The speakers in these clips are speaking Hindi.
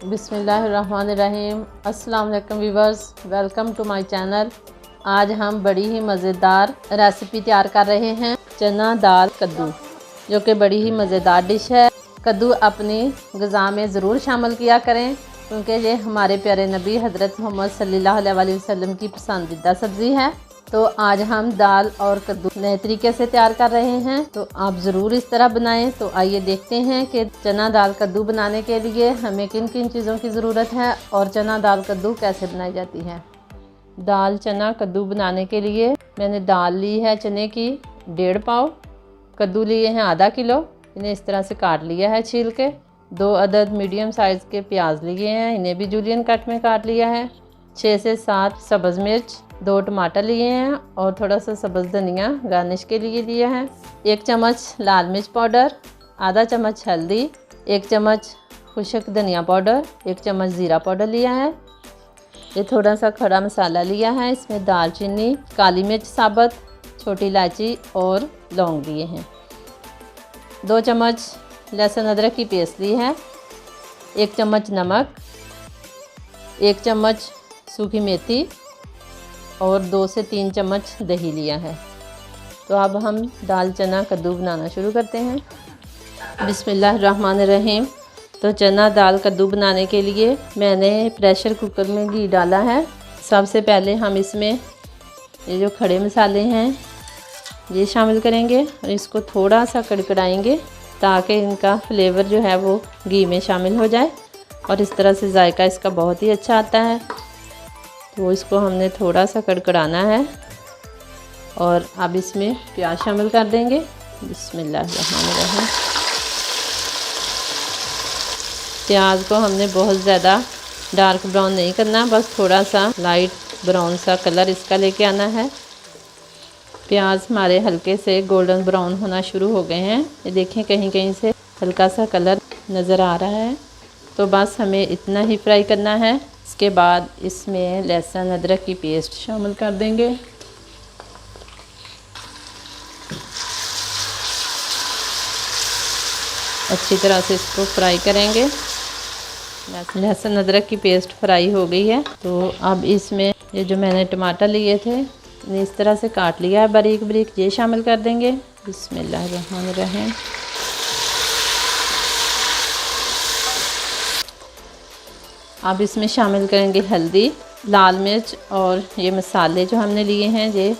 बिस्मिल्लाहिर्रहमानिर्रहीम। अस्सलाम वालेकुम viewers, welcome to my channel. आज हम बड़ी ही मज़ेदार रेसिपी तैयार कर रहे हैं, चना दाल कद्दू, जो कि बड़ी ही मज़ेदार डिश है। कद्दू अपनी ग़िज़ा में ज़रूर शामिल किया करें, क्योंकि ये हमारे प्यारे नबी हज़रत मोहम्मद सल्लल्लाहु अलैहि वसल्लम की पसंदीदा सब्ज़ी है। तो आज हम दाल और कद्दू नए तरीके से तैयार कर रहे हैं, तो आप ज़रूर इस तरह बनाएं। तो आइए देखते हैं कि चना दाल कद्दू बनाने के लिए हमें किन किन चीज़ों की ज़रूरत है और चना दाल कद्दू कैसे बनाई जाती है। दाल चना कद्दू बनाने के लिए मैंने दाल ली है चने की 1.5 पाव, कद्दू लिए हैं आधा किलो, इन्हें इस तरह से काट लिया है छील के। 2 अदद मीडियम साइज़ के प्याज लिए हैं, इन्हें भी जूलियन कट में काट लिया है। 6 से 7 सब्ज़ मिर्च, 2 टमाटर लिए हैं और थोड़ा सा सब्ज़ धनिया गार्निश के लिए लिया है। 1 चम्मच लाल मिर्च पाउडर, आधा चम्मच हल्दी, 1 चम्मच खुश्क धनिया पाउडर, 1 चम्मच ज़ीरा पाउडर लिया है। ये थोड़ा सा खड़ा मसाला लिया है, इसमें दालचीनी, काली मिर्च साबुत, छोटी इलायची और लौंग लिए हैं। 2 चम्मच लहसुन अदरक की पेस्ट ली है, 1 चम्मच नमक, 1 चम्मच सूखी मेथी और 2 से 3 चम्मच दही लिया है। तो अब हम दाल चना कद्दू बनाना शुरू करते हैं। बिस्मिल्लाहिर्रहमानिर्रहीम। तो चना दाल कद्दू बनाने के लिए मैंने प्रेशर कुकर में घी डाला है। सबसे पहले हम इसमें ये जो खड़े मसाले हैं ये शामिल करेंगे और इसको थोड़ा सा कड़कड़ाएंगे, ताकि इनका फ्लेवर जो है वो घी में शामिल हो जाए और इस तरह से जायका इसका बहुत ही अच्छा आता है। तो इसको हमने थोड़ा सा कड़कड़ाना है और अब इसमें प्याज शामिल कर देंगे। बिस्मिल्लाहिर्रहमानिर्रहीम। प्याज को हमने बहुत ज़्यादा डार्क ब्राउन नहीं करना, बस थोड़ा सा लाइट ब्राउन सा कलर इसका लेके आना है। प्याज हमारे हल्के से गोल्डन ब्राउन होना शुरू हो गए हैं, ये देखें कहीं कहीं से हल्का सा कलर नज़र आ रहा है। तो बस हमें इतना ही फ्राई करना है। इसके बाद इसमें लहसुन अदरक की पेस्ट शामिल कर देंगे। अच्छी तरह से इसको फ्राई करेंगे। लहसुन अदरक की पेस्ट फ्राई हो गई है, तो अब इसमें ये जो मैंने टमाटर लिए थे इस तरह से काट लिया है बारीक बारीक, ये शामिल कर देंगे। बिस्मिल्लाहिर्रहमानिर्रहीम। अब इसमें शामिल करेंगे हल्दी, लाल मिर्च और ये मसाले जो हमने लिए हैं ये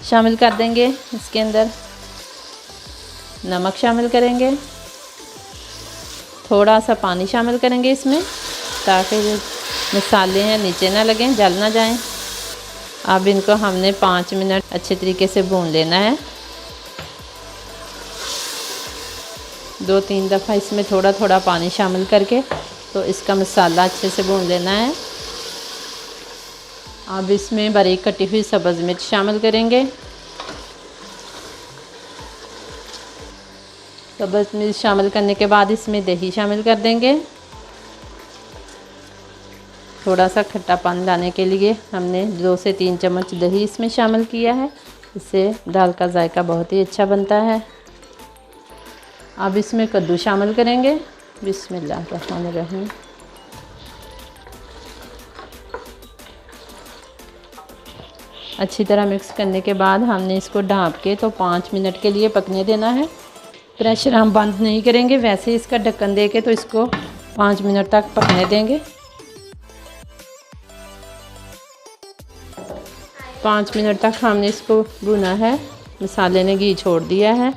शामिल कर देंगे। इसके अंदर नमक शामिल करेंगे, थोड़ा सा पानी शामिल करेंगे इसमें, ताकि जो मसाले हैं नीचे ना लगें, जल ना जाएं। अब इनको हमने 5 मिनट अच्छे तरीके से भून लेना है। 2-3 दफ़ा इसमें थोड़ा थोड़ा पानी शामिल करके तो इसका मसाला अच्छे से भून लेना है। अब इसमें बारीक कटी हुई सब्ज़ मिर्च शामिल करेंगे। सब्ज़ मिर्च शामिल करने के बाद इसमें दही शामिल कर देंगे। थोड़ा सा खट्टापन लाने के लिए हमने 2 से 3 चम्मच दही इसमें शामिल किया है, इससे दाल का जायका बहुत ही अच्छा बनता है। अब इसमें कद्दू शामिल करेंगे। बिस्मिल्लाहिर्रहमानिर्रहीम। अच्छी तरह मिक्स करने के बाद हमने इसको ढाँप के तो 5 मिनट के लिए पकने देना है। प्रेशर हम बंद नहीं करेंगे, वैसे इसका ढक्कन दे के तो इसको 5 मिनट तक पकने देंगे। 5 मिनट तक हमने इसको भुना है। मसाले ने घी छोड़ दिया है,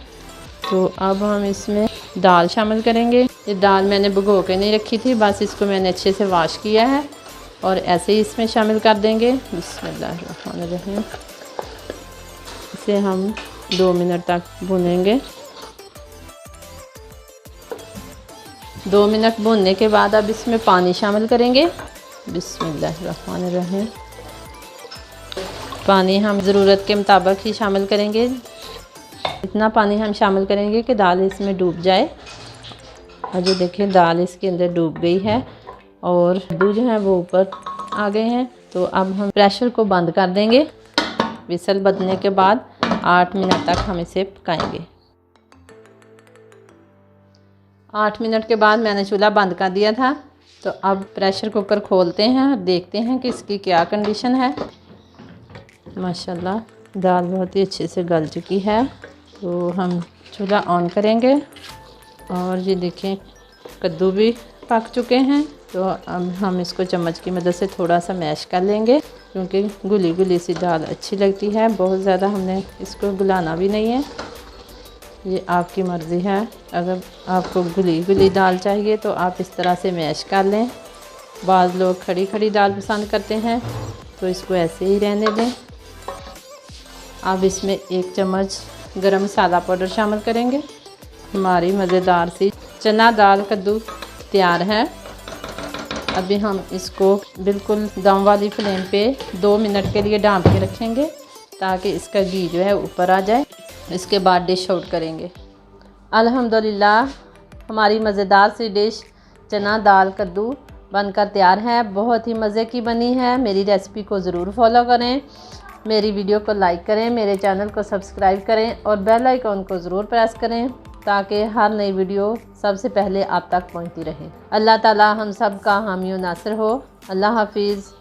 तो अब हम इसमें दाल शामिल करेंगे। ये दाल मैंने भिगो के नहीं रखी थी, बस इसको मैंने अच्छे से वॉश किया है और ऐसे ही इसमें शामिल कर देंगे। बिस्मिल्लाहिर्रहमानिर्रहीम। इसे हम 2 मिनट तक भुनेंगे। 2 मिनट भूनने के बाद अब इसमें पानी शामिल करेंगे। बिस्मिल्लाहिर्रहमानिर्रहीम। पानी हम ज़रूरत के मुताबिक ही शामिल करेंगे। इतना पानी हम शामिल करेंगे कि दाल इसमें डूब जाए। और जो देखिए दाल इसके अंदर डूब गई है और कद्दू जो है वो ऊपर आ गए हैं। तो अब हम प्रेशर को बंद कर देंगे। विसल बजने के बाद 8 मिनट तक हम इसे पकाएंगे। 8 मिनट के बाद मैंने चूल्हा बंद कर दिया था। तो अब प्रेशर कुकर खोलते हैं और देखते हैं कि इसकी क्या कंडीशन है। माशाल्लाह दाल बहुत ही अच्छे से गल चुकी है। तो हम चूल्हा ऑन करेंगे और ये देखें कद्दू भी पक चुके हैं। तो अब हम इसको चम्मच की मदद से थोड़ा सा मैश कर लेंगे, क्योंकि गुली गुली सी दाल अच्छी लगती है। बहुत ज़्यादा हमने इसको गुलाना भी नहीं है, ये आपकी मर्ज़ी है। अगर आपको गुली गुली दाल चाहिए तो आप इस तरह से मैश कर लें। बाज़ लोग खड़ी खड़ी दाल पसंद करते हैं, तो इसको ऐसे ही रहने दें। अब इसमें 1 चम्मच गरम मसाला पाउडर शामिल करेंगे। हमारी मज़ेदार सी चना दाल कद्दू तैयार है। अभी हम इसको बिल्कुल दम वाली फ्लेम पे 2 मिनट के लिए ढाँप के रखेंगे, ताकि इसका घी जो है ऊपर आ जाए। इसके बाद डिश आउट करेंगे। अल्हम्दुलिल्लाह हमारी मज़ेदार सी डिश चना दाल कद्दू बनकर तैयार है। बहुत ही मज़े की बनी है। मेरी रेसिपी को ज़रूर फॉलो करें, मेरी वीडियो को लाइक करें, मेरे चैनल को सब्सक्राइब करें और बेल आइकॉन को ज़रूर प्रेस करें, ताकि हर नई वीडियो सबसे पहले आप तक पहुंचती रहे। अल्लाह ताला हम सब का हामी और नासिर हो। अल्लाह हाफिज़।